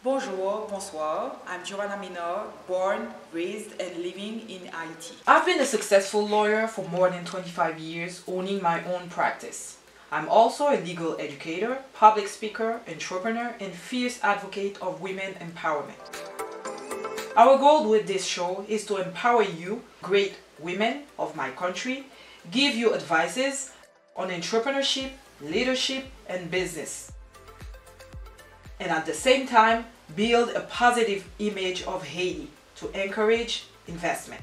Bonjour, bonsoir. I'm Joanna Minor, born, raised, and living in Haiti. I've been a successful lawyer for more than 25 years, owning my own practice. I'm also a legal educator, public speaker, entrepreneur, and fierce advocate of women empowerment. Our goal with this show is to empower you, great women of my country, give you advices on entrepreneurship, leadership, and business. And at the same time, build a positive image of Haiti to encourage investment.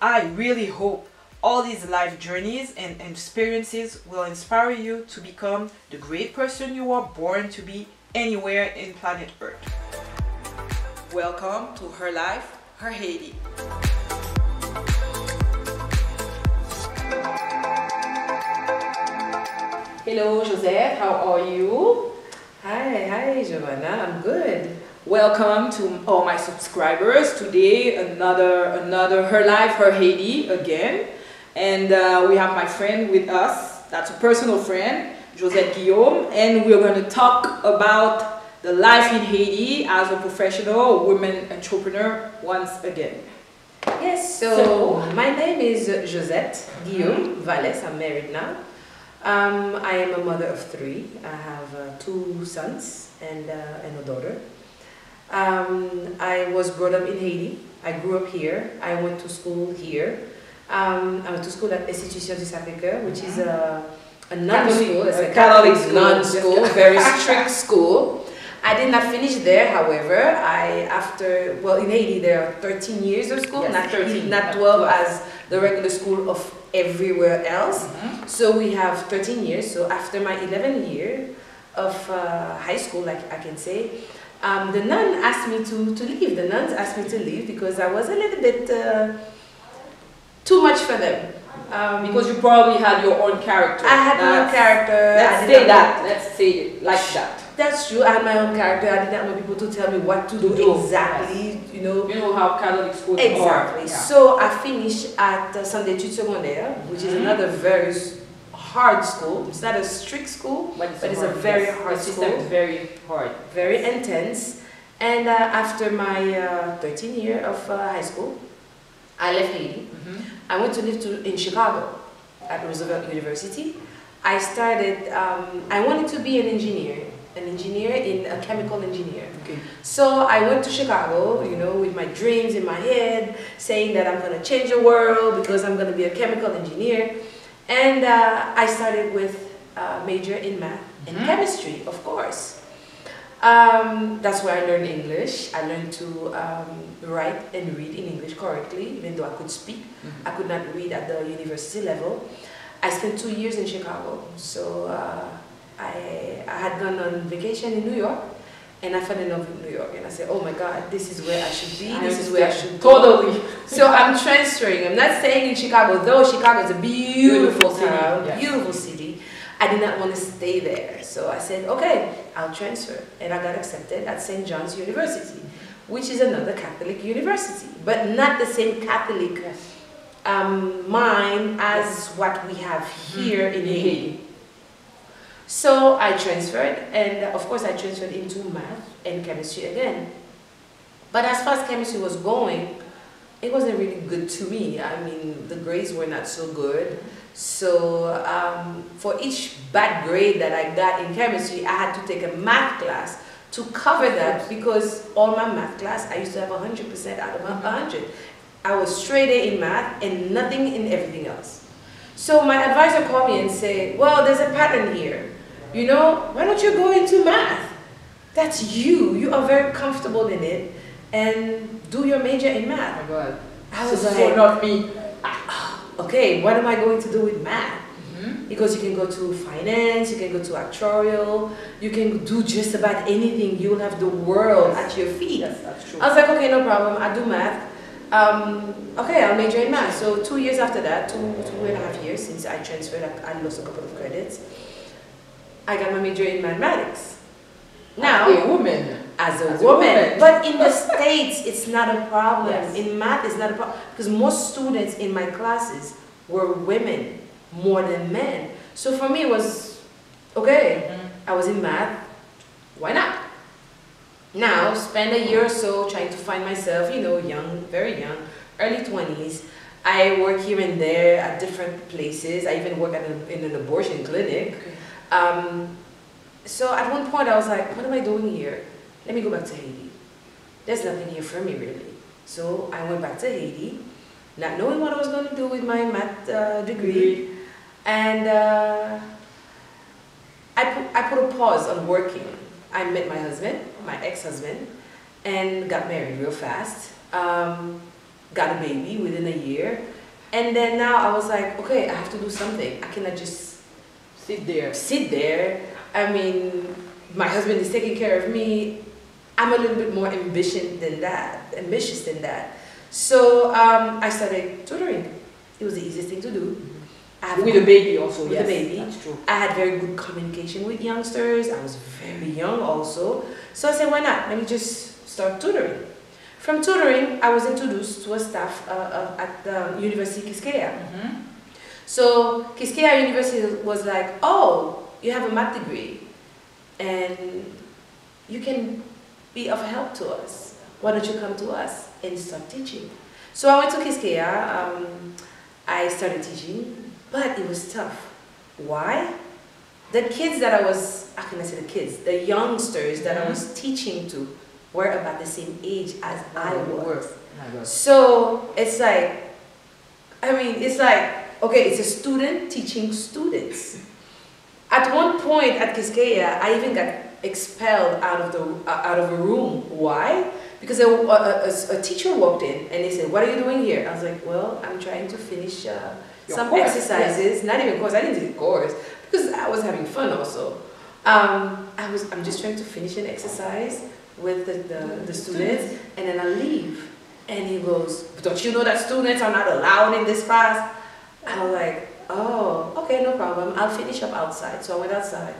I really hope all these life journeys and experiences will inspire you to become the great person you are born to be anywhere in planet Earth. Welcome to Her Life, Her Haiti. Hello, Joseph. How are you? Hi, Giovanna. I'm good. Welcome to all my subscribers. Today, another Her Life, Her Haiti again. And we have my friend with us. That's a personal friend, Jozeth Guillaume. And we're going to talk about the life in Haiti as a professional woman entrepreneur once again. Yes, so my name is Jozeth Guillaume Valles. I'm married now. I am a mother of three. I have 2 sons and a daughter. I was brought up in Haiti. I grew up here. I went to school here. I went to school at EduCentre Haiti, which is a non-school. It's a Catholic non-school, very strict school. I did not finish there, however. In Haiti there are 13 years of school, Yes, not 12 as the regular school of everywhere else. So we have 13 years. So after my 11th year of high school, like I can say, the nun asked me to leave. The nuns asked me to leave because I was a little bit too much for them. Because you probably had your own character. I had my own character. Let's say it like that. That's true. I had my own character. I did not want people to tell me what to do exactly. Yes. You know how Catholic schools exactly. are. Yeah. So I finished at Sunday Études Secondaires, which is another very hard school. It's not a strict school, but it's a very hard school. The system is very hard. Very intense. And after my 13th year of high school, I left Haiti. I went to live in Chicago at Roosevelt University. I started, I wanted to be an engineer in a chemical engineer. Okay. So I went to Chicago, with my dreams in my head, saying that I'm going to change the world because I'm going to be a chemical engineer. And I started with a major in math and chemistry, of course. That's where I learned English. I learned to write and read in English correctly, even though I could speak. I could not read at the university level. I spent 2 years in Chicago. So I had gone on vacation in New York, and I fell in love with New York. And I said, oh my God, this is where I should be. This is where I should go. Totally. So I'm transferring. I'm not staying in Chicago, though Chicago is a beautiful town, yes. beautiful city. I did not want to stay there. So I said, okay, I'll transfer. And I got accepted at St. John's University, which is another Catholic university, but not the same Catholic mind as what we have here in Haiti. So I transferred, and of course I transferred into math and chemistry again. But as far as chemistry was going, it wasn't really good to me. I mean, the grades were not so good. So for each bad grade that I got in chemistry, I had to take a math class to cover that, because all my math class, I used to have 100% out of 100. I was straight A in math and nothing in everything else. So my advisor called me and said, well, there's a pattern here. Why don't you go into math? That's you. You are very comfortable in it, and do your major in math. Oh my God. I was so not me. Okay, what am I going to do with math? Because you can go to finance, you can go to actuarial, you can do just about anything. You will have the world at your feet. Yes, that's true. I was like, okay, no problem. I do math. Okay, I'll major in math. So 2 years after that, 2.5 years since I transferred, I lost a couple of credits. I got my major in mathematics. Now, a woman. As a woman. But in the States, it's not a problem. Yes. In math, it's not a problem. Because most students in my classes were women more than men. So for me, it was, okay, I was in math, why not? now spend a year or so trying to find myself, you know, young, very young, early 20s. I work here and there at different places. I even work in an abortion clinic. Okay. So at one point I was like, what am I doing here? Let me go back to Haiti. There's nothing here for me really. So I went back to Haiti, not knowing what I was going to do with my math degree. And I put a pause on working. I met my husband, my ex-husband, and got married real fast. Got a baby within a year. And then now I was like, okay, I have to do something. I cannot just sit there. I mean, my husband is taking care of me. I'm a little bit more ambitious than that. So I started tutoring. It was the easiest thing to do. With a baby also, with yes, a baby. That's true. I had very good communication with youngsters. I was very young also. So I said, why not? Let me just start tutoring. From tutoring, I was introduced to a staff at the University Quisqueya. So Quisqueya University was like, oh, you have a math degree and you can be of help to us. Why don't you come to us and start teaching? So I went to Quisqueya. I started teaching, but it was tough. Why? The kids that I was, how can I say the kids? The youngsters that I was teaching to were about the same age as I was. So it's like, I mean, it's like, okay, it's a student teaching students. At one point at Quisqueya, I even got expelled out of a room. Why? Because a teacher walked in and they said, what are you doing here? I was like, well, I'm trying to finish some course, exercises. Yes. Not even course, I didn't do the course because I was having fun also. I'm just trying to finish an exercise with the students and then I leave. And he goes, don't you know that students are not allowed in this class? I was like, oh, okay, no problem. I'll finish up outside. So I went outside.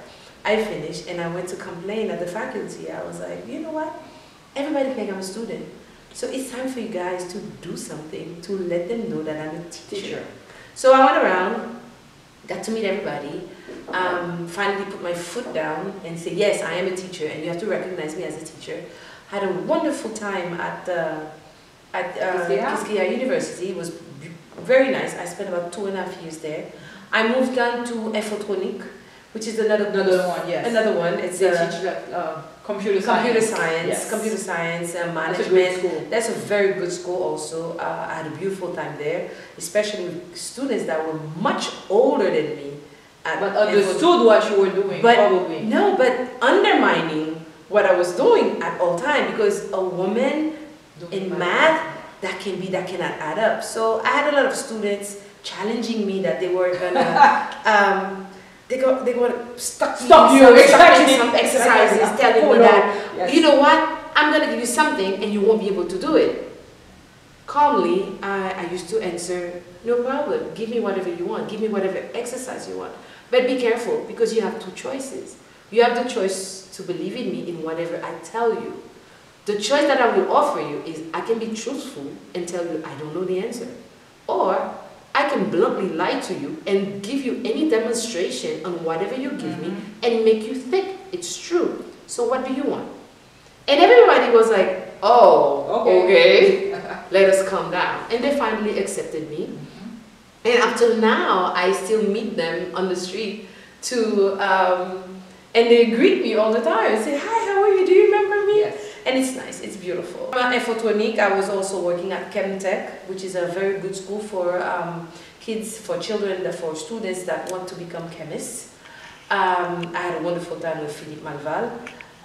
I finished and I went to complain at the faculty. I was like, you know what? Everybody think I'm a student. So it's time for you guys to do something to let them know that I'm a teacher. So I went around, got to meet everybody, finally put my foot down and say, yes, I am a teacher and you have to recognize me as a teacher. Had a wonderful time at Quisqueya University. It was very nice. I spent about 2.5 years there. I moved on to Infotronic, which is another one. Yes. Another one. It's they teach computer science. Yes. Computer science, management. That's a very good school also. I had a beautiful time there, especially with students that were much older than me. But understood what you were doing, probably. No, but undermining what I was doing at all time, because a woman in math, that cannot add up. So I had a lot of students challenging me that they were gonna they were stuck some exercises telling me that, yes, you know what, I'm gonna give you something and you won't be able to do it. Calmly, I used to answer, no problem, give me whatever you want, give me whatever exercise you want. But be careful, because you have two choices. You have the choice to believe in me in whatever I tell you. The choice that I will offer you is I can be truthful and tell you I don't know the answer. Or I can bluntly lie to you and give you any demonstration on whatever you give me and make you think it's true. So what do you want? And everybody was like, oh, okay. Let us calm down. And they finally accepted me. And up till now, I still meet them on the street and they greet me all the time and say, hi, how are you? Do you remember me? Yes. And it's nice, it's beautiful. At Infotronic, I was also working at ChemTech, which is a very good school for kids, for children, for students that want to become chemists. I had a wonderful time with Philippe Malval.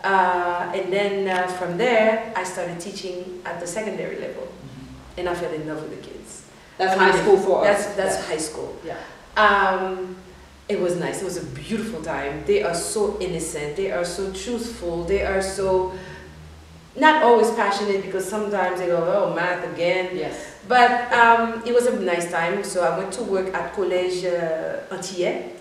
And then from there, I started teaching at the secondary level. And I fell in love with the kids. That's high school for us. That's high school. Yeah. It was nice. It was a beautiful time. They are so innocent. They are so truthful. They are so not always passionate, because sometimes they go, oh, math again. Yes. But it was a nice time. So I went to work at Collège Antillais.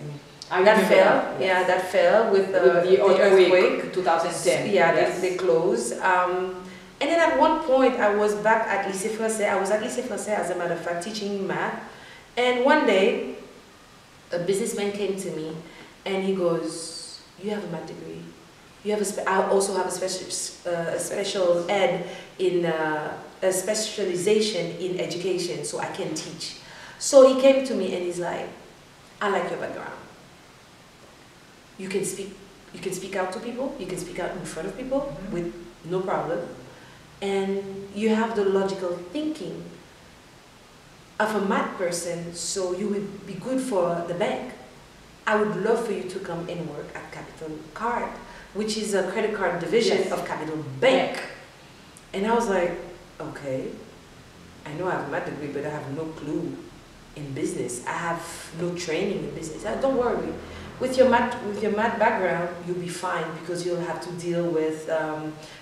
That fell. Yes. Yeah, that fell with the earthquake. 2010. Yeah, yes. They closed. And then at one point, I was back at Lycée Français. I was at Lycée Français, as a matter of fact, teaching math. And one day, a businessman came to me and he goes, you have a math degree. I also have a special ed in a specialization in education, so I can teach. So he came to me and he's like, I like your background. You can speak out to people, you can speak out in front of people with no problem. And you have the logical thinking of a math person, so you would be good for the bank. I would love for you to come and work at Capital Card, which is a credit card division of Capital Bank. And I was like, okay, I know I have a math degree, but I have no clue in business. I have no training in business. Don't worry. With your math background, you'll be fine because you'll have to deal with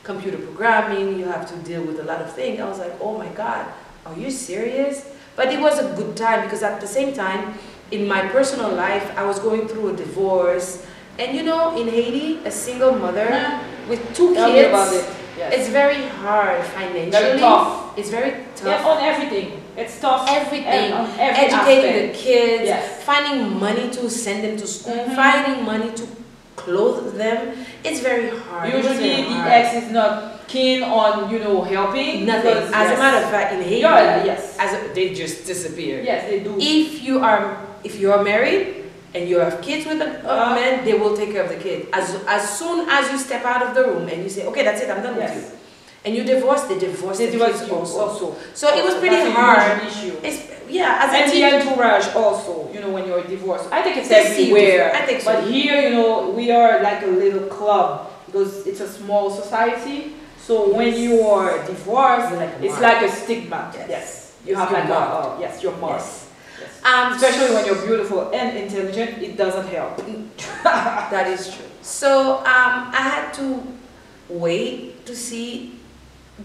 computer programming. You have to deal with a lot of things. I was like, oh my God, are you serious? But it was a good time because at the same time, in my personal life, I was going through a divorce. And you know, in Haiti, a single mother with 2 kids, it's very hard financially. Very tough. It's very tough. Yeah, on everything. It's tough. Everything. On every Educating aspect. the kids, finding money to send them to school, finding money to clothe them. It's very hard. Usually the ex is not keen on, you know, helping. Nothing. Because, as a matter of fact, in Haiti, they just disappear. Yes, they do. If you are married and you have kids with a man, they will take care of the kid. As soon as you step out of the room and you say, okay, that's it, I'm done with you. And you divorce, they divorce the kids also. So it was pretty hard. Issue. As the entourage also, you know, when you're divorced. I think it's everywhere. I think so. But here, you know, we are like a little club because it's a small society. So when you are divorced, it's like a stigma. Yes. You have like your mark. Yes. Especially when you're beautiful and intelligent, it doesn't help. That is true. So I had to wait to see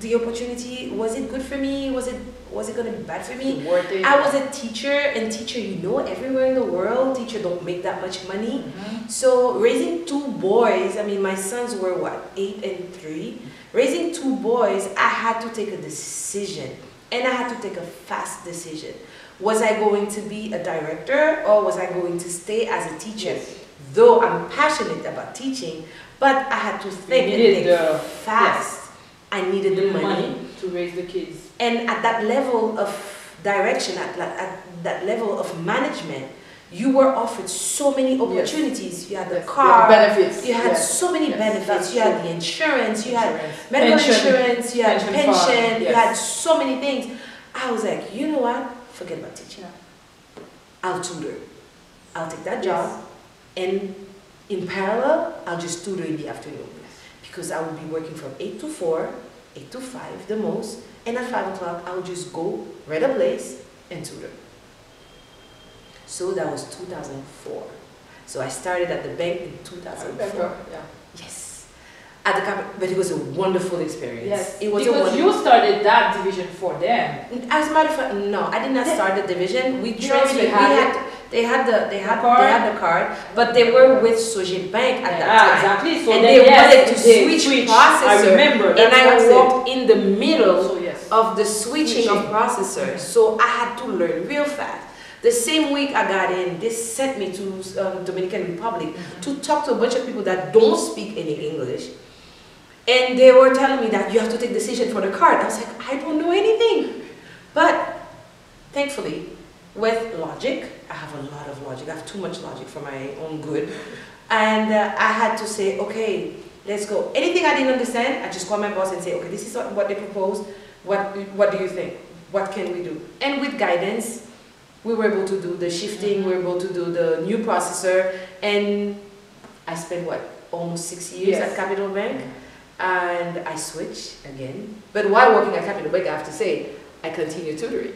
the opportunity. Was it good for me? Was it going to be bad for me? Worth it. I was a teacher, and teacher, you know, everywhere in the world, teacher don't make that much money. So raising 2 boys, I mean, my sons were what, 8 and 3. Raising 2 boys, I had to take a decision, and I had to take a fast decision. Was I going to be a director, or was I going to stay as a teacher? Though I'm passionate about teaching, but I had to think and think fast. I needed the money to raise the kids. And at that level of direction, at that level of management, you were offered so many opportunities. You had the car, benefits. You had so many benefits. You had the insurance, you had medical insurance, you had pension, you had so many things. I was like, you know what? Forget about teaching. I'll tutor. I'll take that job, and in parallel, I'll just tutor in the afternoon. Because I will be working from 8 to 4, 8 to 5 the most, and at 5 o'clock I'll just go rent a place and tutor. So that was 2004. So I started at the bank in 2004. Yes. At the company, but it was a wonderful experience. Yes, it was because you started that division for them. As a matter of fact, no, I did not start the division. We transferred. They had the card, but they were with Soje Bank at that time. Exactly. So and they wanted to switch processor. I remember. And I walked in the middle yes. of the switching of processors. So I had to learn real fast. The same week I got in, they sent me to Dominican Republic to talk to a bunch of people that don't speak any English. And they were telling me that you have to take decision for the card. I was like, I don't know anything. But thankfully, with logic, I have a lot of logic. I have too much logic for my own good. And I had to say, okay, let's go. Anything I didn't understand, I just call my boss and say, okay, this is what they proposed. What do you think? What can we do? And with guidance, we were able to do the shifting, we were able to do the new processor. And I spent, what, almost 6 years at Capital Bank. And I switched again. But while working at Capital Bank, I have to say, I continue tutoring.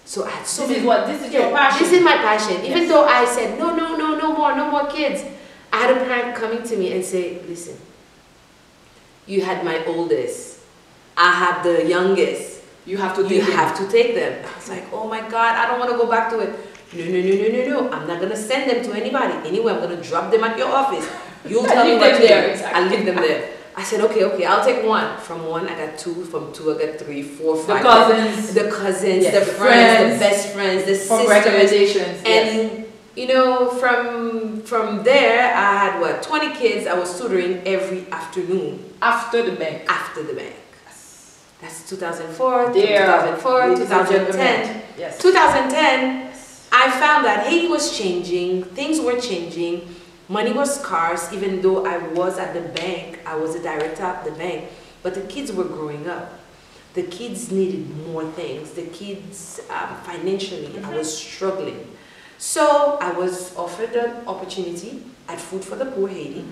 So I had so this is your passion. This is my passion. Even though I said, no more kids. I had a parent coming to me and say, listen, you had my oldest. I have the youngest. You have to take them. I was like, oh my God, I don't want to go back to it. No. I'm not going to send them to anybody. Anyway, I'm going to drop them at your office. You'll tell me what to do. I'll leave them there. I said, okay, I'll take 1. From 1, I got 2. From 2, I got 3, 4, 5. The cousins, the friends, the best friends, the sisters. Recommendations. And you know, from there, I had what, 20 kids I was tutoring every afternoon. After the bank. After the bank. That's 2004, There. 2004, 2010. Yes. 2010, I found that Haiti was changing, things were changing, money was scarce, even though I was at the bank, I was a director at the bank, but the kids were growing up. The kids needed more things. The kids, financially, I was struggling. So I was offered an opportunity at Food for the Poor Haiti.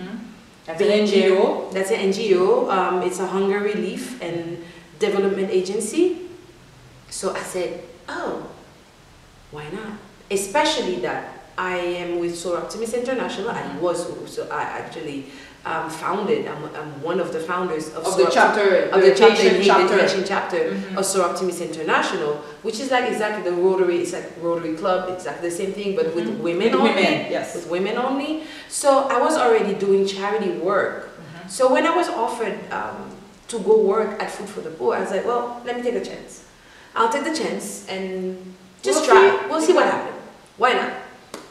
That's an NGO. That's an NGO. It's a hunger relief and development agency. So I said, oh, why not? Especially that I am with Soar Optimist International. I was, so I actually founded, I'm one of the founders of the chapter, of the Haitian chapter, chapter of Soar Optimist International, which is like exactly the Rotary, it's like Rotary Club, exactly the same thing, but with women only. Yes. With women only. So I was already doing charity work. So when I was offered to go work at Food for the Poor, I was like, well, let me take a chance. I'll take the chance and just try. We'll see what happens. Why not?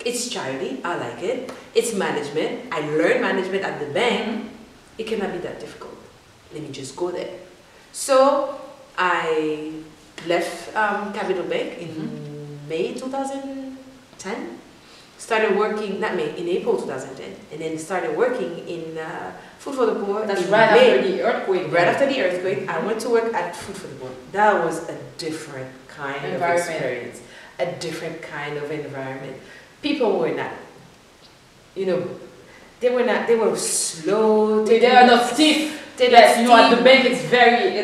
It's charity, I like it. It's management. I learned management at the bank. It cannot be that difficult. Let me just go there. So I left Capital Bank in May 2010. Started working, not May, in April 2010. And then started working in Food for the Poor. That's right after the earthquake. Right after the earthquake, I went to work at Food for the Poor. That was a different kind of experience. A different kind of environment. People were not, you know, they were slow. They are not stiff. Yes, you know, at the bank it's very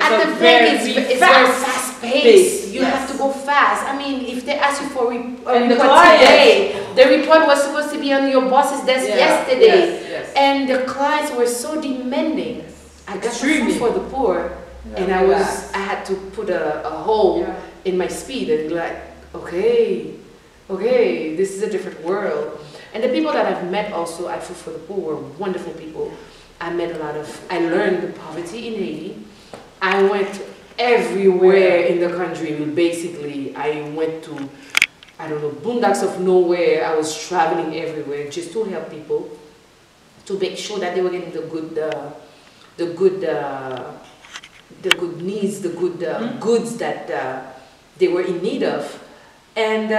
fast paced. You have to go fast. I mean, if they ask you for a report today, the report was supposed to be on your boss's desk yesterday. Yes. And the clients were so demanding. I got Food for the Poor, and I had to put a hole in my speed and be like, okay, this is a different world. And the people that I've met also at Food for the Poor were wonderful people. I learned the poverty in Haiti. I went everywhere in the country. Basically, I went to, I don't know, boondocks of nowhere. I was traveling everywhere just to help people, to make sure that they were getting the good needs, the good goods that they were in need of. And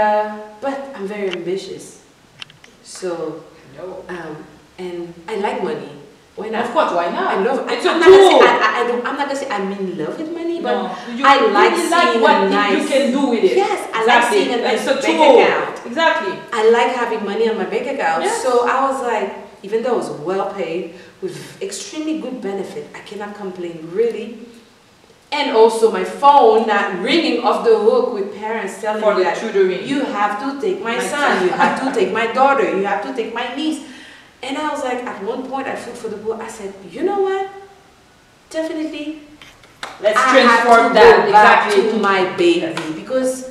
but I'm very ambitious, so and I like money. Why not? Of course, why not? I love. It's I'm a not tool. I'm not gonna say I'm in love with money, but I like what nice, you can do with it. Yes, I like seeing a nice bank account. Exactly. I like having money on my bank account. Yes. So I was like, even though I was well paid with extremely good benefit, I cannot complain really. And also my phone not ringing off the hook with parents telling me that tutoring. You have to take my son, you have to take my daughter, you have to take my niece. And I was like, at one point at Food for the Poor, I said, you know what? Definitely, let's transform that back to my baby, because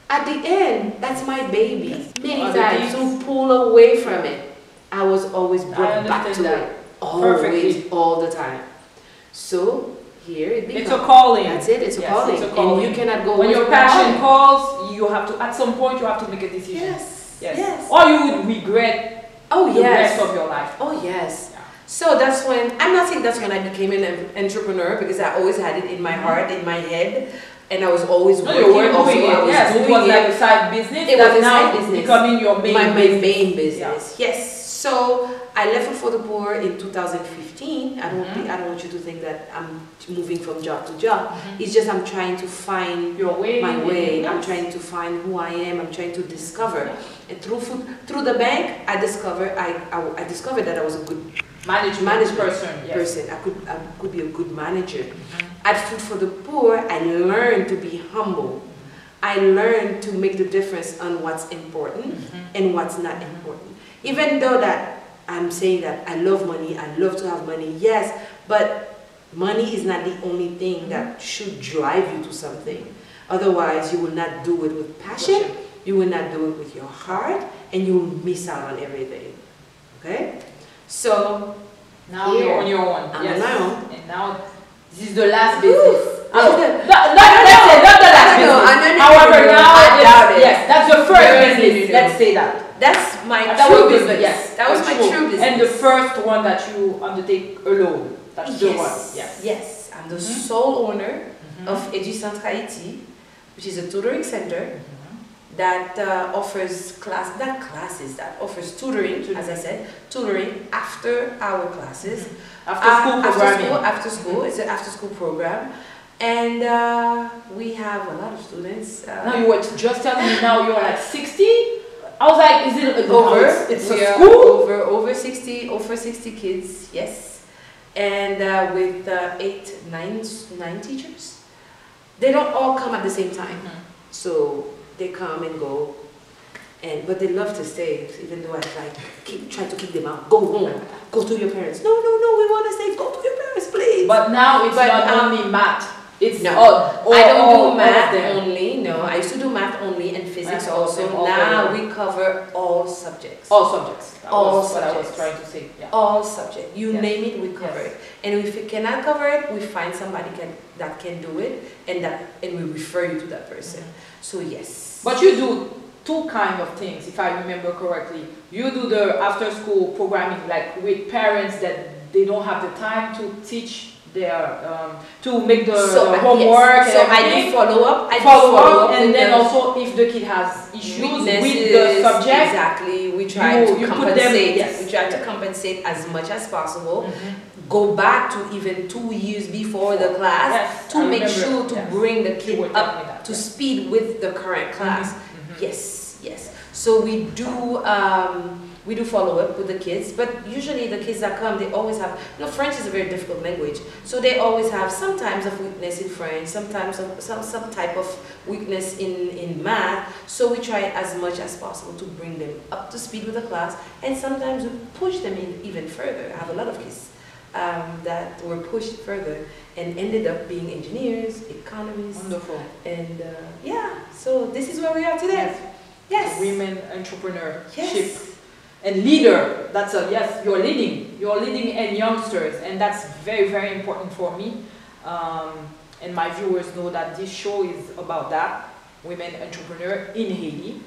at the end, that's my baby. Many times to pull away from it, I was always brought back to it. Always, all the time. So here it becomes. It's a calling. That's it. It's a calling. It's a calling. And you cannot go when away your from passion that. calls. You have to, at some point, you have to make a decision. Yes. Or you would regret. The rest of your life. Oh yes. Yeah. So that's when, I'm not saying that's when I became an entrepreneur, because I always had it in my heart, in my head, and I was always working. You were also, doing it. Yes, it was like a side business. It was a side business. Becoming your main main business. Yeah. Yes. So I left Food for the Poor in 2015. I don't want you to think that I'm moving from job to job. It's just I'm trying to find my way. I'm trying to find who I am. I'm trying to discover. And through the bank, I discovered that I was a good management person. I could be a good manager. At Food for the Poor, I learned to be humble. I learned to make the difference on what's important and what's not important. Even though that I'm saying that I love money, I love to have money, yes, but money is not the only thing that should drive you to something. Otherwise, you will not do it with passion, you will not do it with your heart, and you will miss out on everything. Okay? So, now you're on your own. I'm on my own. And now, this is the last business. Not the last business. However, now, I doubt it. Yes, that's the first business. Let's say that. That's my That true was business. yes, That was my true business. And the first one that you undertake alone. That's the one. Yes. Yes. I'm the sole owner of EduCentre Haiti, which is a tutoring center that offers offers tutoring, as I said, tutoring after our classes. After school. It's an after school program. And we have a lot of students. Now you were just telling me now you're like 60? I was like, is it over? It's a school? Over 60 kids, yes. And with 9 teachers. They don't all come at the same time. So they come and go. But they love to stay, even though I try to keep them out. Go home. Go to your parents. No, we want to stay. Go to your parents, please. But now it's not only math. It's no, all, I don't do math only. No, I used to do math only and physics also. Now we cover all subjects. All subjects. All subjects. What I was trying to say. Yeah. All subjects. You name it, we cover it. And if we cannot cover it, we find somebody that can do it, and we refer you to that person. So yes. But you do two kind of things, if I remember correctly. You do the after-school programming, like with parents that they don't have the time to teach their to make the homework. Yes. So I do follow up. And then also if the kid has issues with the subject, exactly, we try to compensate. Yes. We try to compensate as much as possible. Go back to even 2 years before the class to make sure to bring the kid up to speed with the current class. Yes. So we do follow up with the kids, but usually the kids that come, they always have, French is a very difficult language, so they always have some types of weakness in French, sometimes some type of weakness in math, so we try as much as possible to bring them up to speed with the class, and sometimes we push them in even further. I have a lot of kids that were pushed further and ended up being engineers, economists. Wonderful. And so this is where we are today. Yes. Women entrepreneurship. Yes. And leader, that's you're leading and youngsters, and that's very, very important for me. And my viewers know that this show is about that, women entrepreneur in Haiti.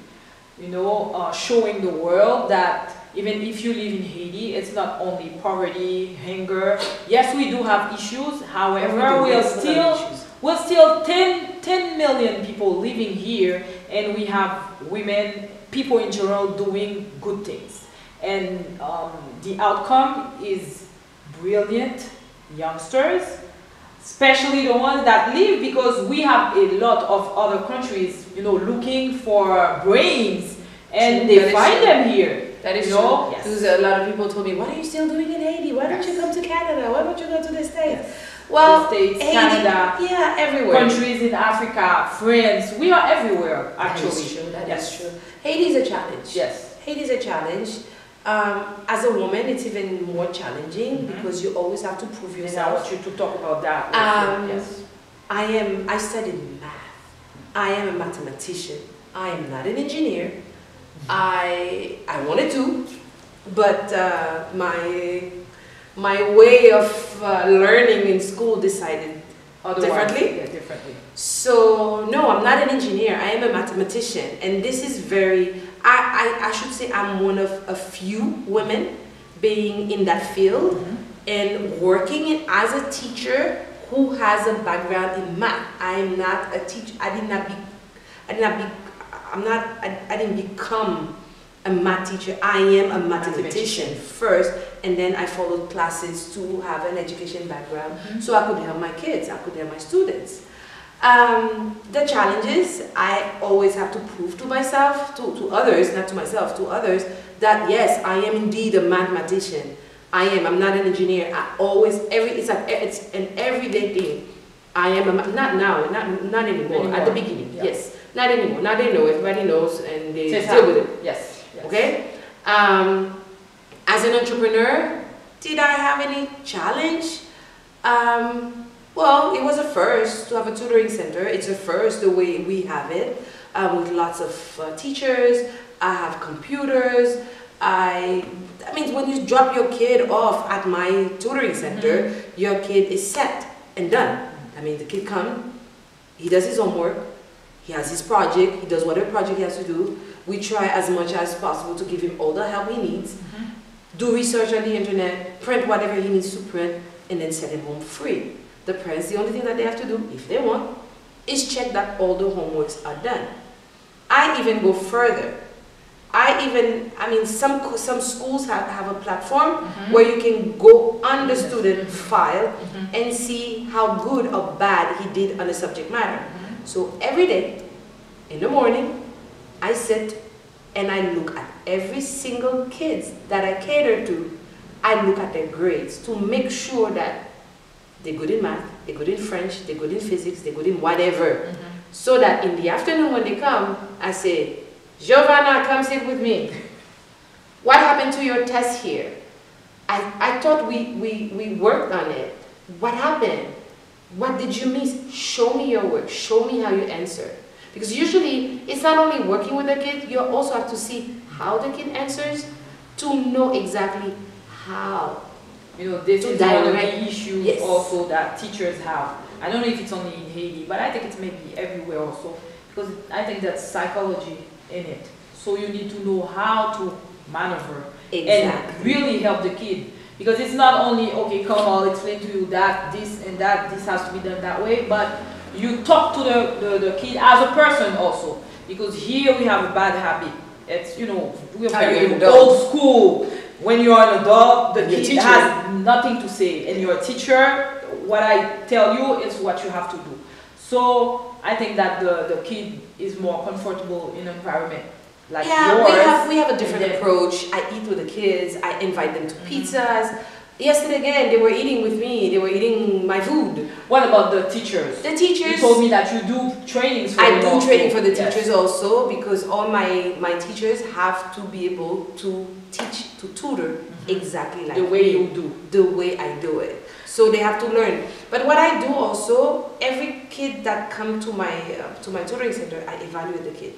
Showing the world that even if you live in Haiti, it's not only poverty, hunger. Yes, we do have issues. However, we're still 10 million people living here, and we have women, people in general doing good things. And the outcome is brilliant youngsters, especially the ones that live, because we have a lot of other countries, looking for brains, and they find them here. That is true. Yes. Because a lot of people told me, what are you still doing in Haiti? Why don't you come to Canada? Why don't you go to the States? Yes. Well, the States, Haiti, Canada, everywhere. Countries in Africa, France, we are everywhere, actually. That is true. That is true. Haiti is a challenge. Yes. Haiti is a challenge. As a woman, it's even more challenging because you always have to prove yourself. And I want you to talk about that. Yes. I studied math. I am a mathematician. I am not an engineer. I wanted to, but my way of learning in school decided differently. So no, I'm not an engineer. I am a mathematician, and this is very. I should say I'm one of a few women being in that field and working as a teacher who has a background in math. I am not a teacher. I didn't become a math teacher. I am a mathematician first, and then I followed classes to have an education background so I could help my kids, I could help my students. The challenges, I always have to prove to myself, to others, not to myself, to others, that yes, I am indeed a mathematician. I'm not an engineer. It's an everyday thing. I am not now, not anymore. At the beginning, yes. Not anymore. Now they know, everybody knows, and they deal with it. Yes. Okay? As an entrepreneur, did I have any challenge? Well, it was a first to have a tutoring center. It's a first the way we have it, with lots of teachers. I have computers. I mean, when you drop your kid off at my tutoring center, your kid is set and done. I mean, the kid comes, he does his homework, He has his project, he does whatever project he has to do. We try as much as possible to give him all the help he needs, do research on the internet, print whatever he needs to print, and then send him home free. The parents, the only thing that they have to do, if they want, is check that all the homeworks are done. I even go further. I mean, some schools have a platform where you can go on the student file and see how good or bad he did on the subject matter. So every day, in the morning, I sit and I look at every single kids that I cater to. I look at their grades to make sure that they're good in math, they're good in French, they're good in physics, they're good in whatever. So that in the afternoon when they come, I say, Giovanna, come sit with me. What happened to your test here? I thought we worked on it. What happened? What did you miss? Show me your work. Show me how you answered. Because usually, it's not only working with the kid, you also have to see how the kid answers to know exactly how. You know, this is one of the issues also that teachers have. I don't know if it's only in Haiti, but I think it's maybe everywhere also. Because I think that's psychology in it. So you need to know how to maneuver and really help the kid. Because it's not only, okay, come, I'll explain to you that, this and that, this has to be done that way, but you talk to the kid as a person also. Because here we have a bad habit. It's, you know, we're very old school. When you're an adult, the kid has nothing to say. And you're a teacher, what I tell you is what you have to do. So I think that the kid is more comfortable in an environment like yours. we have a different approach. I eat with the kids. I invite them to pizzas. Yesterday again, they were eating with me. They were eating my food. What about the teachers? The teachers. You told me that you do trainings for them. I do training for the teachers also, because all my teachers have to be able to teach, to tutor exactly like the way you do. The way I do it. So they have to learn. But what I do also, every kid that comes to my tutoring center, I evaluate the kid.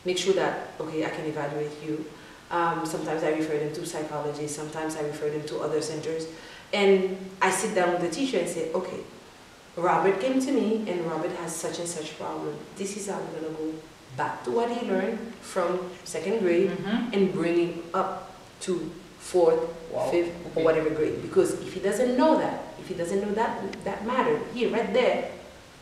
Make sure that, okay, I can evaluate you. Sometimes I refer them to psychologists, sometimes I refer them to other centers. And I sit down with the teacher and say, okay, Robert came to me and Robert has such and such problem. This is how we're going to go back to what he learned from 2nd grade and bring him up to 4th, 5th, or whatever grade. Because if he doesn't know that, if he doesn't know that matter, here, right there,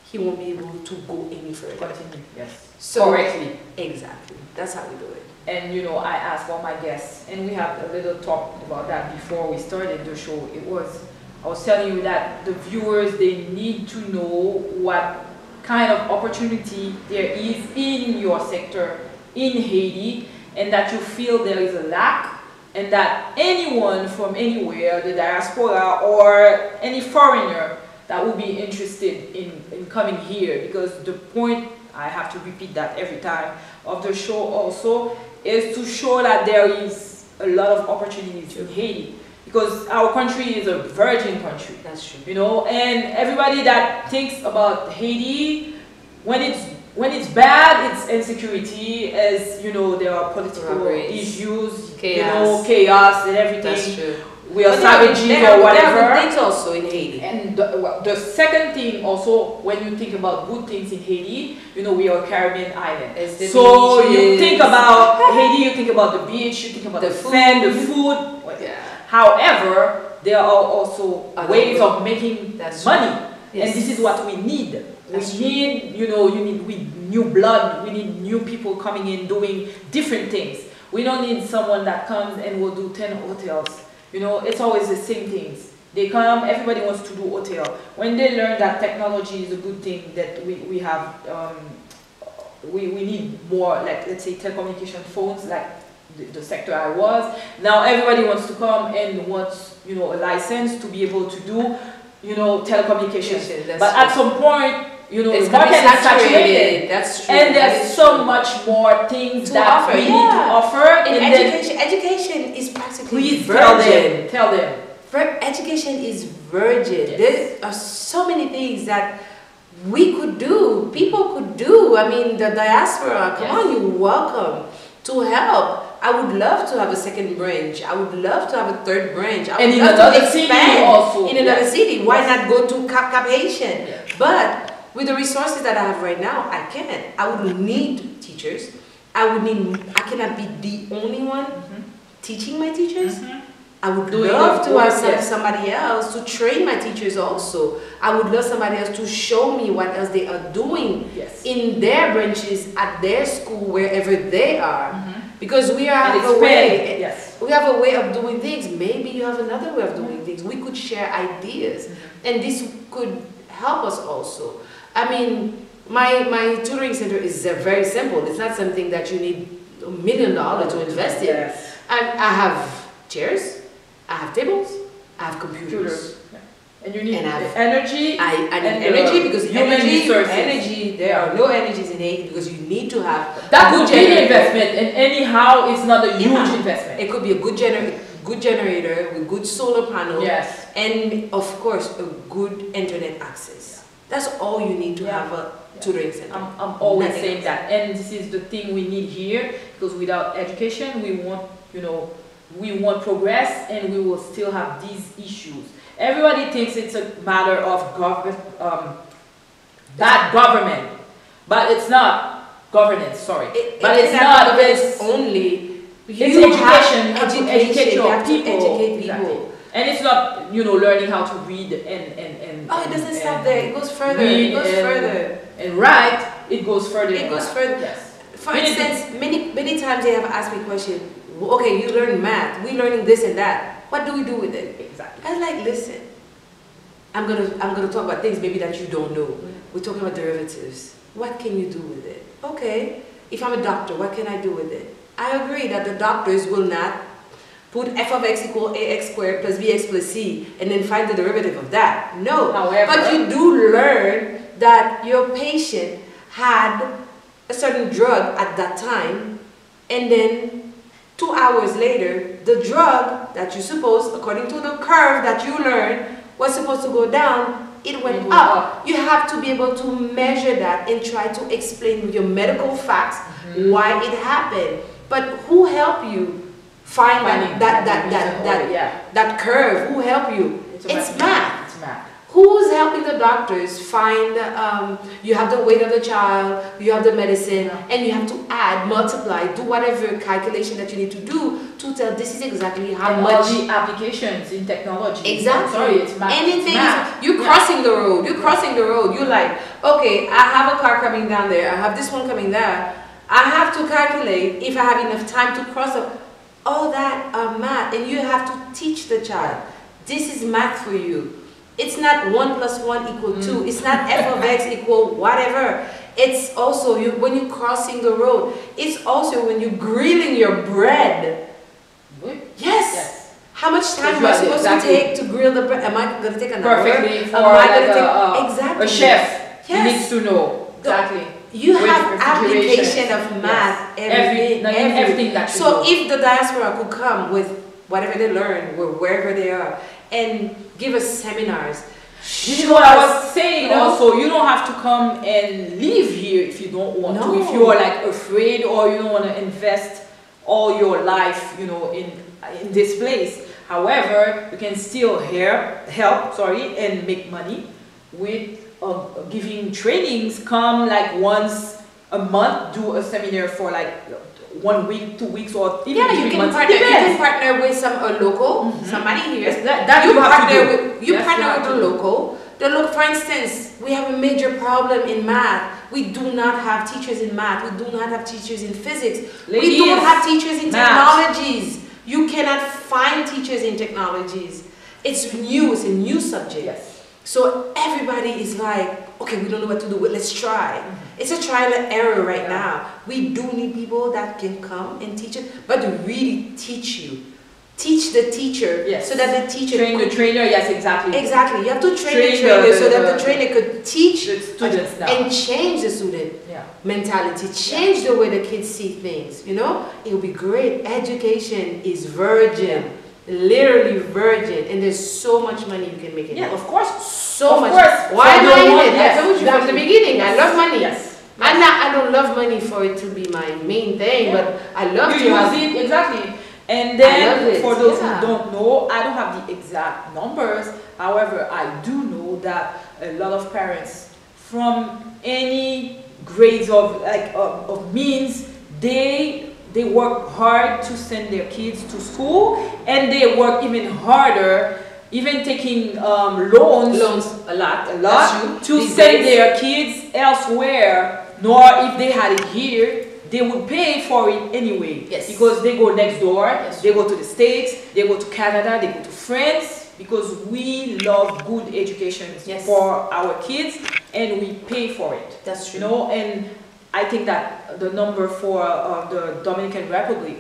he won't be able to go any further. Continue, yes. So, correctly. Exactly. That's how we do it. And you know, I asked all my guests, and we had a little talk about that before we started the show. I was telling you that the viewers, they need to know what kind of opportunity there is in your sector in Haiti, and that you feel there is a lack, and that anyone from anywhere, the diaspora or any foreigner that would be interested in coming here, because the point, I have to repeat that every time, of the show also is to show that there is a lot of opportunities in Haiti, because our country is a virgin country. That's true. You know, and everybody that thinks about Haiti, when it's bad, it's insecurity, as you know, there are political issues, chaos. You know, chaos and everything. That's true. We are savages or whatever. There are things also in Haiti. And the second thing also, when you think about good things in Haiti, you know, we are a Caribbean island. So you think about Haiti, you think about the beach, you think about the sand, the food. Yeah. However, there are also ways of making money. Yes. And this is what we need. We need new blood, we need new people coming in doing different things. We don't need someone that comes and will do 10 hotels. You know, it's always the same things. They come, everybody wants to do hotel. When they learn that technology is a good thing, that we have, we need more, like, let's say, telecommunication phones, like the sector I was. Now everybody wants to come and wants, you know, a license to be able to do, you know, telecommunications. Yes, but at some point, you know, the market is saturated. That's true. And there's so much more things that we need to offer. And education is practically virgin. Tell them. Education is virgin. Yes. There are so many things that we could do, people could do. I mean, the diaspora, come on, you're welcome to help. I would love to have a second branch. I would love to have a third branch. I would love to expand also. In another city. Why not go to Cap Haitian? But With the resources that I have right now, I can't. I would need teachers. I cannot be the only one teaching my teachers. I would love to have somebody else to train my teachers also. I would love somebody else to show me what else they are doing in their branches, at their school, wherever they are. Because we have a way, we have a way of doing things. Maybe you have another way of doing things. We could share ideas, and this could help us also. I mean, my tutoring center is very simple. It's not something that you need $1 million to invest in. I have chairs, I have tables, I have computers. And you need energy. I need energy because energy, there are no energies in Haiti because you need to have that would be an investment, and anyhow it's not a huge investment. It could be a good generator with good solar panel, and of course a good internet access. That's all you need to have a tutoring center. I'm always saying that, and this is the thing we need here, because without education we won't, we won't progress, and we will still have these issues. Everybody thinks it's a matter of bad government, but it's not governance. Sorry, but it's not. It's only education. Educate your people. Educate people. And it's not, learning how to read and oh, it doesn't stop there. It goes further. It goes further. And write. It goes further. It goes further. Yes. For instance, many times they have asked me a question. Okay, you learn math. We learning this and that. What do we do with it? Exactly. I was like, listen. I'm gonna talk about things maybe that you don't know. We're talking about derivatives. What can you do with it? Okay. If I'm a doctor, what can I do with it? I agree that the doctors will not put f of x equal ax squared plus bx plus c and then find the derivative of that. No. However, but you do learn that your patient had a certain drug at that time, and then 2 hours later, the drug that you suppose, according to the curve that you learned, was supposed to go down, it went up. You have to be able to measure that and try to explain with your medical facts why it happened. But who helped you find that curve? Who helped you? It's math. It's math. Who's helping the doctors find, you have the weight of the child, you have the medicine, and you have to add, multiply, do whatever calculation that you need to do to tell this is exactly how much. All the applications in technology. Exactly. Sorry, it's math. Anything, math. You're crossing the road, you're crossing the road. You're like, okay, I have a car coming down there, I have this one coming there. I have to calculate if I have enough time to cross up. All that are math, and you have to teach the child. This is math for you. It's not 1 + 1 = 2. It's not f of x equal whatever. It's also when you're crossing the road. It's also when you're grilling your bread. Yes. How much time am I supposed to take to grill the bread? Am I going to take an hour? Perfectly for exactly. a chef. He needs to know. Exactly. You have application of math everything that you so do. if the diaspora could come with whatever they learn, wherever they are, and give us seminars. This is what I was saying also. You don't have to come and live here if you don't want to. If you are like afraid or you don't want to invest all your life, in this place. However, you can still help and make money with giving trainings. Come like once a month, do a seminar for like 1 week, 2 weeks, or even 3 months. You can partner with some local, somebody here. You partner with the local. For instance, we have a major problem in math. We do not have teachers in math. We do not have teachers in physics. We don't have teachers in technologies. You cannot find teachers in technologies. It's new. It's a new subject. Yes. So everybody is like, okay, we don't know what to do, but let's try. It's a trial and error right now. We do need people that can come and teach it, but really teach you. Teach the teacher, so that the teacher train the trainer. Yes, exactly. Exactly. You have to train the trainer so that the trainer could teach the students and change the student mentality, change the way the kids see things. It will be great. Education is virgin. Literally virgin, and there's so much money you can make in it. Yeah, of course. So much. Why am I in it? I told you from the beginning. I love money. Yes. I don't love money for it to be my main thing, but I love to use it. Exactly. And then for those who don't know, I don't have the exact numbers. However, I do know that a lot of parents from any grades of means. They work hard to send their kids to school, and they work even harder, even taking loans a lot to send their kids elsewhere. Nor if they had it here, they would pay for it anyway. Yes. Because they go next door, Yes. they go to the States, they go to Canada, they go to France, because we love good education Yes. for our kids, and we pay for it. That's true. You know, and I think that the number for the Dominican Republic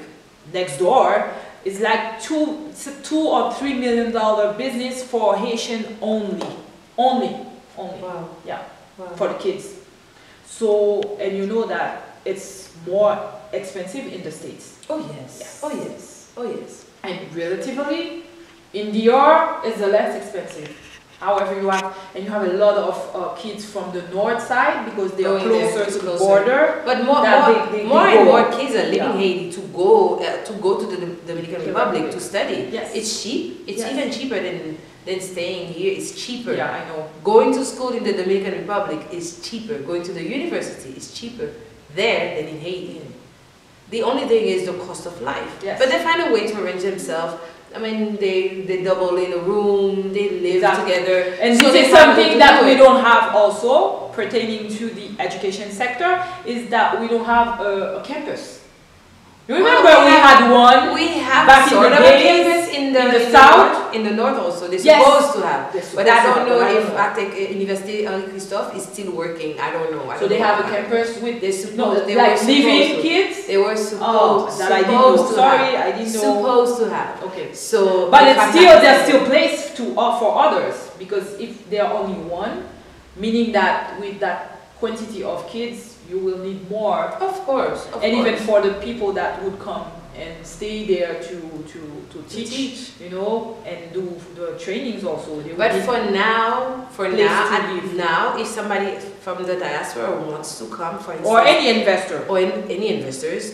next door is like $2 or $3 million business for Haitian only. Wow. Yeah, Wow. for the kids. So, and you know that it's more expensive in the States. Oh yes. Yes. Oh yes. Oh yes. And relatively, in DR is the less expensive. However, you have a lot of kids from the north side because they are closer to the border. But more and more kids are leaving Haiti to go to the Dominican Republic to study. Yes. It's cheap. It's even cheaper than staying here. It's cheaper. Yeah, I know. Going to school in the Dominican Republic is cheaper. Going to the university is cheaper there than in Haiti. The only thing is the cost of life. Yes. But they find a way to arrange themselves. I mean, they double in a room, they live together. And so this is something that we don't have also pertaining to the education sector, is that we don't have a campus. You remember we had one? We have back sort in the of days, a campus in the south. In the north also. They're Yes. supposed to have. They're But I supposed don't to know have, if Atec University Christophe is still working. I don't know. So they have a campus with They're supposed, they like were living supposed to. kids? They were supposed, that I didn't know. supposed to Sorry, have. I didn't know. Supposed to have. Okay. So, But if I'm there's still place to offer others, because if there are only one, meaning that with that quantity of kids, you will need more. Of course. And even for the people that would come and stay there to teach, you know, and do the trainings also. They would But need for now, place to live. now, if somebody from the diaspora wants to come, for instance, or any investor. or any investors,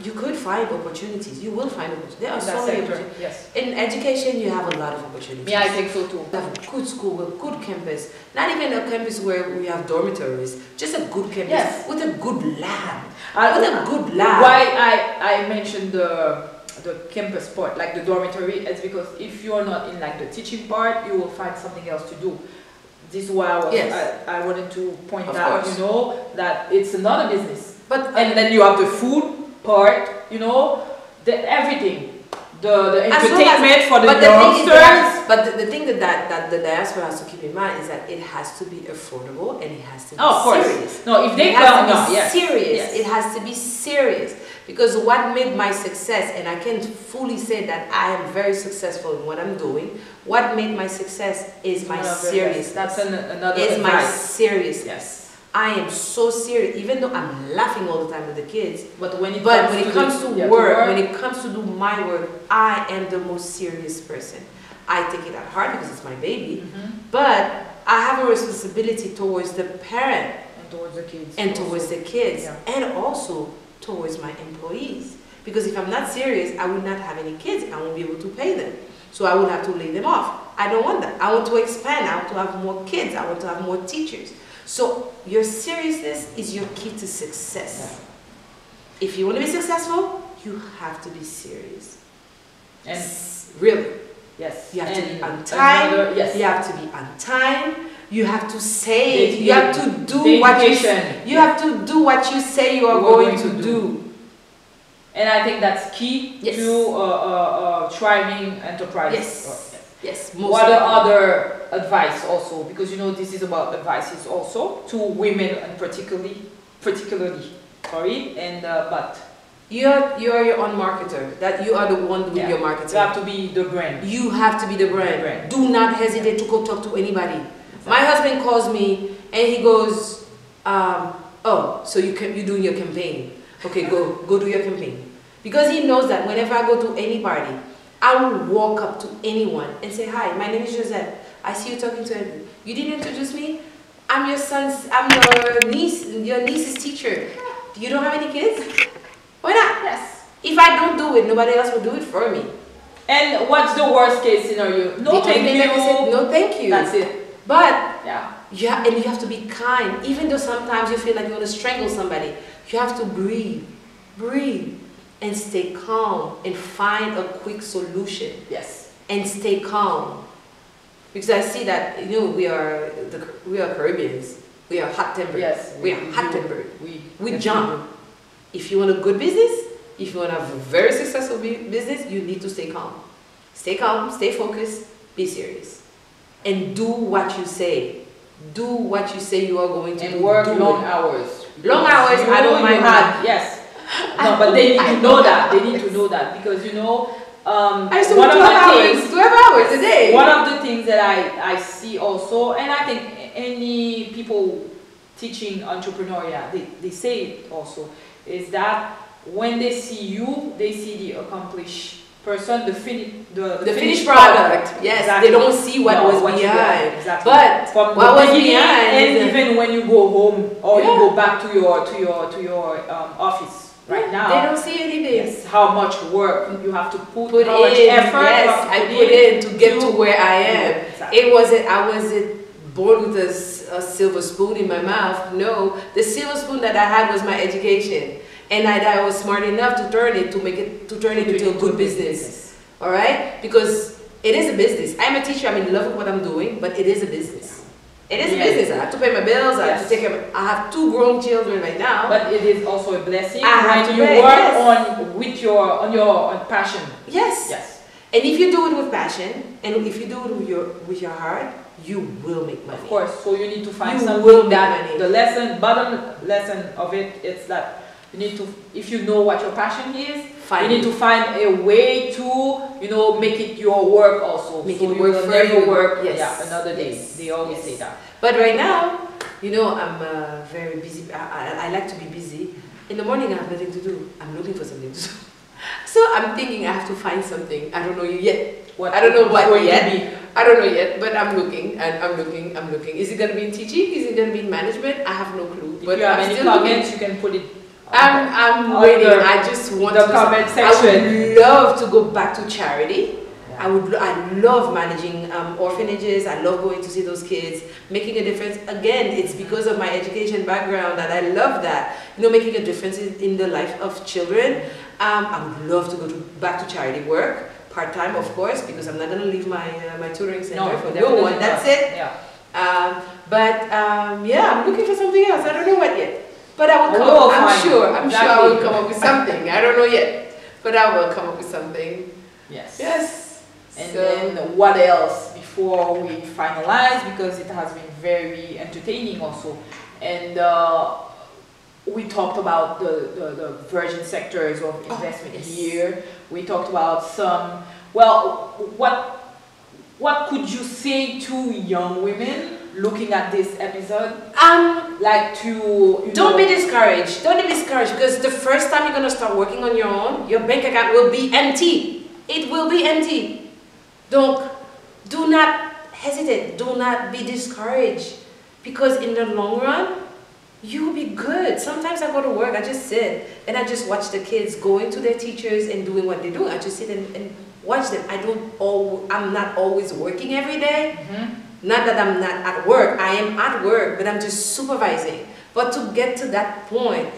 you could find opportunities. You will find opportunities. There are in that so many sector. opportunities. Yes. In education, you have a lot of opportunities. Yeah, I think so too. You have a good school, a good campus. Not even a campus where we have dormitories. Just a good campus Yes. with a good lab. With a good lab. Why I mentioned the campus part, like the dormitory, is because if you're not in like the teaching part, you will find something else to do. This is why I wanted to point Of out, course. you know, that it's another business. But And then you have the food part, you know, everything. The as well entertainment as- for the but thing is youngsters. the thing that the diaspora has to keep in mind is that it has to be affordable and it has to be Oh, of course. serious. No, if they It has come, to no, be yes. serious. Yes. It has to be serious. Because what made my success, and I can fully say that I am very successful in what I'm doing, what made my success is my seriousness. That's another Is my advice. seriousness. Yes. I am so serious, even though I'm laughing all the time with the kids. But when it But comes when it to comes the- to yeah, work, when it comes to do my work, I am the most serious person. I take it at heart because it's my baby, but I have a responsibility towards the parent and towards the kids. and towards the kids Yeah. and also towards my employees. Because if I'm not serious, I would not have any kids. I won't be able to pay them. So I would have to lay them off. I don't want that. I want to expand. I want to have more kids. I want to have more teachers. So your seriousness is your key to success. Yeah. If you want to be successful, you have to be serious. And Really. yes, You have to and be on time. yes. You have to be on time. You have to say it. The- You have to do what you dedication. You have to do what you say you are going to do. And I think that's key Yes. to thriving enterprise. Yes. Yes. Most What are likely. other advice also? Because you know this is about advices also to women and particularly, sorry. And but You are your own marketer. That you are the one doing your you marketing. have to be the brand. You have to be the brand. brand. Do not hesitate to go talk to anybody. My husband calls me and he goes, "Oh, so you're doing your campaign? Okay, go do your campaign." Because he knows that whenever I go to any party, I will walk up to anyone and say, "Hi, my name is Jozeth. I see you talking to him. You didn't introduce me? I'm your niece's teacher. You don't have any kids? Why not? Yes. If I don't do it, nobody else will do it for me." And what's the worst case scenario? No, The thank only thing you. that I said, no, thank you. That's it. But Yeah. Yeah, and you have to be kind. Even though sometimes you feel like you want to strangle somebody, you have to breathe, and stay calm and find a quick solution. Yes. And stay calm. Because I see that, you know, we are Caribbeans. We are hot-tempered. Yes. We are hot-tempered. We yes, jump. If you want a good business, if you want to have a very successful business, you need to stay calm. Stay calm, stay focused, be serious. And do what you say. Do what you say you are going to do. And work long hours. Long hours, I don't mind that. Yes. No, but they need to know that. They need to know that because, you know, I used to work 12 hours a day. One of the things that I see also, and I think any people teaching entrepreneurial, they say it also, is that when they see you, they see the accomplished person, the finished product. Yes, exactly. They don't see what was behind. Exactly. But from what was beginning, behind, and even when you go home or yeah. you go back to your office. Right now, they don't see anything. Yes, how much work you have to put how in, much effort yes, I put in to get to where I am. Exactly. I wasn't born with a silver spoon in my mouth. No, the silver spoon that I had was my education, and I was smart enough to turn it into a good business. All right, because it is a business. I'm a teacher. I'm in love with what I'm doing, but it is a business. It is a business. I have to pay my bills. I have to take care I have 2 grown children right now. But it is also a blessing when you work on your passion. Yes. Yes. And if you do it with passion, and if you do it with your heart, you will make money. Of course. So you need to find you something will that make the bottom lesson of it is that you need to, if you know what your passion is, you need to find a way to, you know, make it your work also. Make so it work will for never you. work Yes. another day. Yes. They always Yes. say that. But right now, you know, I'm very busy. I like to be busy. In the morning, I have nothing to do. I'm looking for something to do. So I'm thinking I have to find something. I don't know yet. I don't know what yet. I don't know yet, but I'm looking and I'm looking. Is it going to be in teaching? Is it going to be in management? I have no clue. If but you have I'm any still comments, looking. you can put it. I'm waiting. I just want the comment section. I would love to go back to charity. I love managing orphanages. I love going to see those kids, making a difference. Again, it's because of my education background that I love that. You know, making a difference in the life of children. I would love to go back to charity work, part-time of course, because I'm not going to leave my tutoring center for no one. That's it. Yeah. Yeah, I'm looking for something else. I don't know what yet. But I will come up. I'm sure I will come up with something. I don't know yet. But I will come up with something. Yes. Yes. And then what else before we finalize, because it has been very entertaining also. And we talked about the virgin sectors of investment here. We talked about some, well, what could you say to young women looking at this episode? Like to... Don't be discouraged. Don't be discouraged, because the first time you're going to start working on your own, your bank account will be empty. It will be empty. Do not hesitate. Do not be discouraged, because in the long run, you will be good. Sometimes I go to work, I just sit and I just watch the kids going to their teachers and doing what they do. I just sit and watch them. I'm not always working every day. Not that I'm not at work. I am at work, but I'm just supervising. But to get to that point,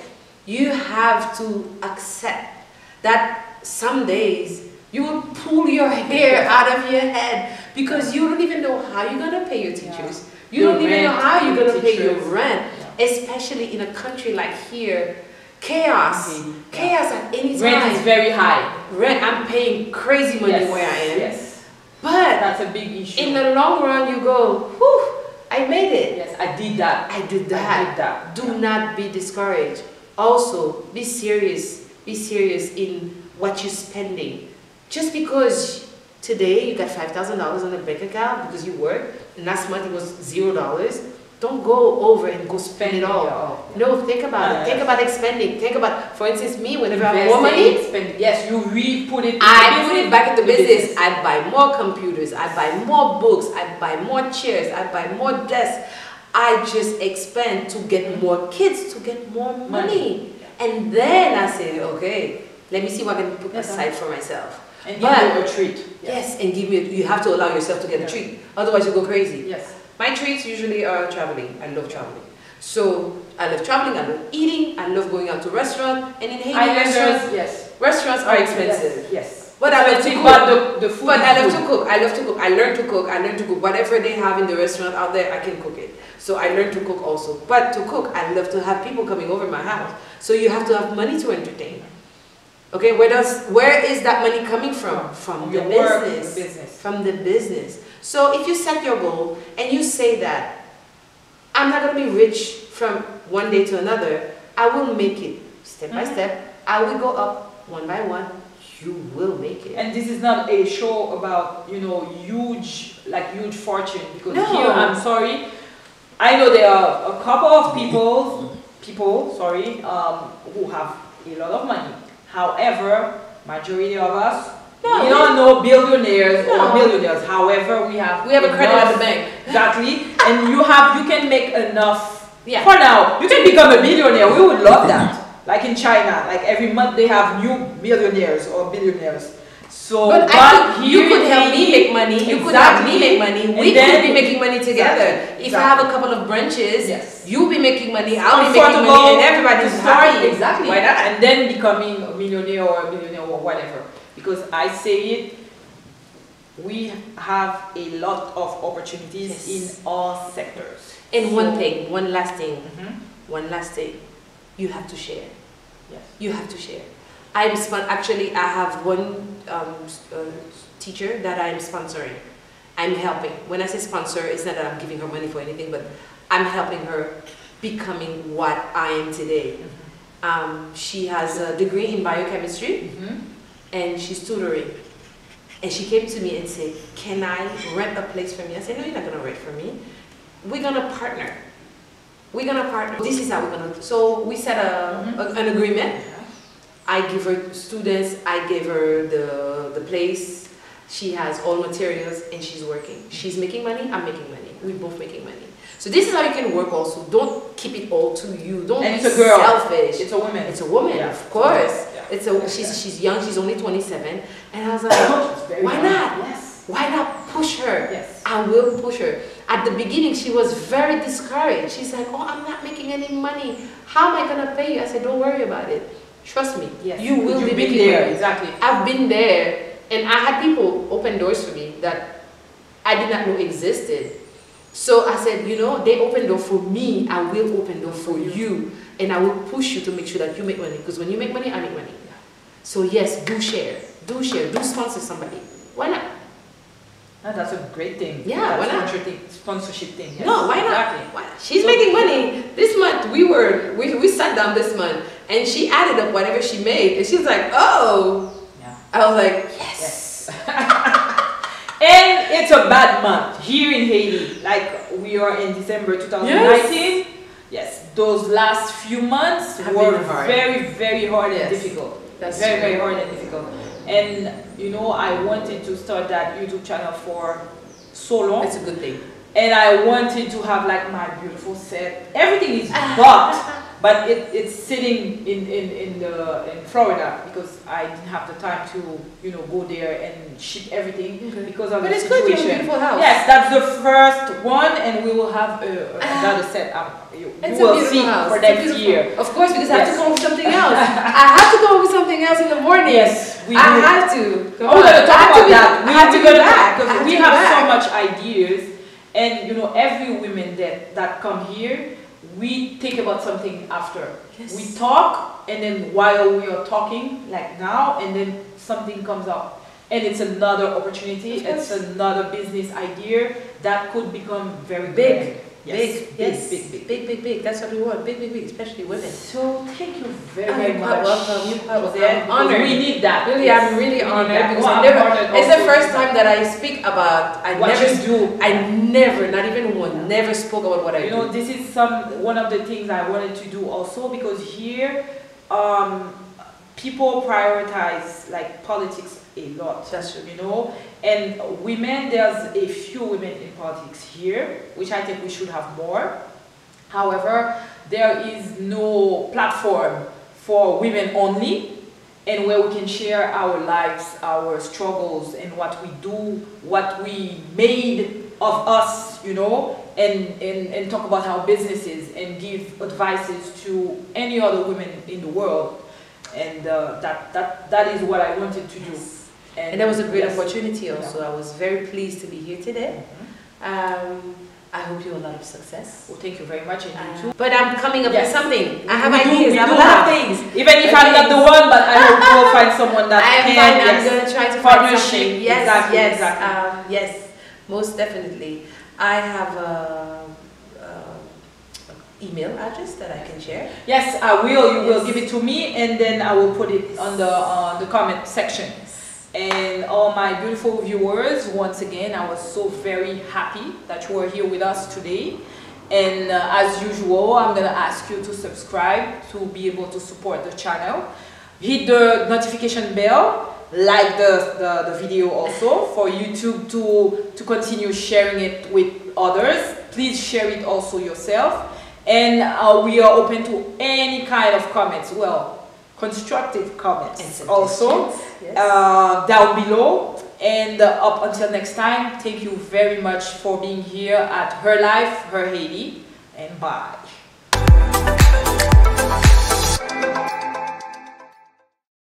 you have to accept that some days you will pull your hair out of your head, because you don't even know how you're going to pay your teachers. You don't even know how you're going to pay your rent, especially in a country like here. Chaos. Chaos at any time. Rent is very high. Rent, I'm paying crazy money where I am. Yes. But that's a big issue. In the long run, you go, whew, I made it. Yes, I did that. I did that. Do not be discouraged. Also, be serious. Be serious in what you're spending. Just because today you got $5,000 on the bank account because you work, and last month it was $0, don't go over and go spend it all. No, think about it. Think about expending. Think about, for instance, me, whenever I have more money, yes, you really put it. I put it back into business. I buy more computers. I buy more books. I buy more chairs. I buy more desks. I just expand to get more kids, to get more money. And then I say, okay, let me see what I can put aside for myself. And give you a treat. Yes, and give me. You have to allow yourself to get a treat. Otherwise, you go crazy. Yes. My treats usually are traveling. I love traveling. So I love traveling, I love eating, I love going out to restaurants, and in Haiti, restaurants are expensive. Yes. But I love to cook. The food. But I love to cook. I love to cook. I learn to cook. I learn to cook. Whatever they have in the restaurant out there, I can cook it. So I learn to cook also. But to cook, I love to have people coming over my house. So you have to have money to entertain. Okay, where is that money coming from? From the business. From the business. So if you set your goal and you say that I'm not going to be rich from one day to another, I will make it step by step. I will go up one by one. You will make it. And this is not a show about, you know, huge fortune, because here, I'm sorry, I know there are a couple of people, who have a lot of money. However, majority of us, we don't know billionaires or millionaires. However, we have a credit at the bank. Exactly. And you can make enough. Yeah. For now, you can become a billionaire. We would love that. Like in China, like every month they have new millionaires or billionaires. So, but you could help me make money. You could help me make money. We could be making money together. If I have a couple of branches, you'll be making money. I'll be making money, and everybody's happy. Exactly. Why not? And then becoming a millionaire or a billionaire or whatever. Because I say it, we have a lot of opportunities in all sectors. And one last thing, you have to share. Yes. You have to share. I have one teacher that I'm sponsoring. I'm helping. When I say sponsor, it's not that I'm giving her money for anything, but I'm helping her becoming what I am today. She has a degree in biochemistry, and she's tutoring. And she came to me and said, can I rent a place for me? I said, no, you're not going to rent for me. We're going to partner. We're going to partner. This is how we're going to. So we set an agreement. I give her students, I give her the place. She has all materials and she's working. She's making money, I'm making money. We're both making money. So this is how you can work also. Don't keep it all to you. Don't be selfish. It's a woman. It's a woman, of course. Yeah. She's young, she's only 27. And I was like, why not? Yes. Why not push her? Yes. I will push her. At the beginning, she was very discouraged. She's like, oh, I'm not making any money. How am I going to pay you? I said, don't worry about it. Trust me. Yes. You will be making there. money. Exactly. I've been there. And I had people open doors for me that I did not know existed. So I said, you know, they open door for me, I will open door for you. And I will push you to make sure that you make money. Because when you make money, I make money. So yes, do share. Do sponsor somebody. Why not? No, that's a great thing. Yeah, why not? Sponsorship thing. Yes. No, why not? Exactly. Why not? She's making money. This month we sat down this month and she added up whatever she made and she's like, oh. Yeah. I was like, yes. And it's a bad month here in Haiti. Like we are in December 2019. Yes, those last few months were very, very hard and difficult. That's very hard and difficult. And you know, I wanted to start that YouTube channel for so long. It's a good thing. And I wanted to have like my beautiful set. Everything is bought, but it's sitting in Florida because I didn't have the time to, you know, go there and ship everything because of the situation. But it's good, you have a beautiful house. Yes, that's the first one, and we will have another set. You will see house. For next year. Of course, because I have to come up with something else. I have to come up with something else in the morning. Yes, I have to. We're going to talk about that. I have to go back because we have so much ideas. And you know, every woman that come here, we think about something after. Yes. We talk, and then while we are talking, like now, and then something comes up. And it's another opportunity, it's another business idea that could become very big. Yes. Big. That's what we want. Big, especially women. So thank you very much. You're welcome. Honored. We need that. Really, I'm really honored because it's the first time that I speak about. I never, not even one, never spoke about what I do. You know, this is one of the things I wanted to do also because here, people prioritize like politics a lot. That's true. You know, and women, there's a few women in politics here, which I think we should have more. However, there is no platform for women only, and where we can share our lives, our struggles, and what we do, what we made of us, you know, and talk about our businesses and give advices to any other women in the world. And that is what I wanted to do. And that was a great opportunity also. I was very pleased to be here today. I hope you a lot of success. Well, thank you very much, and you too. But I'm coming up with something. I have we ideas. Do, I have a lot of things. Even if I'm not the one, but I hope we'll find someone that can. I'm going to try to find something. Yes, exactly, yes, exactly. yes, most definitely. I have a email address that I can share. Yes, I will. You will give it to me, and then I will put it on the comment section. And all my beautiful viewers, once again, I was so very happy that you are here with us today. And as usual, I'm going to ask you to subscribe to be able to support the channel. Hit the notification bell, like the video also, for YouTube to continue sharing it with others. Please share it also yourself. And we are open to any kind of comments. Well, constructive comments also down below. And up until next time, thank you very much for being here at Her Life, Her Haiti, and bye.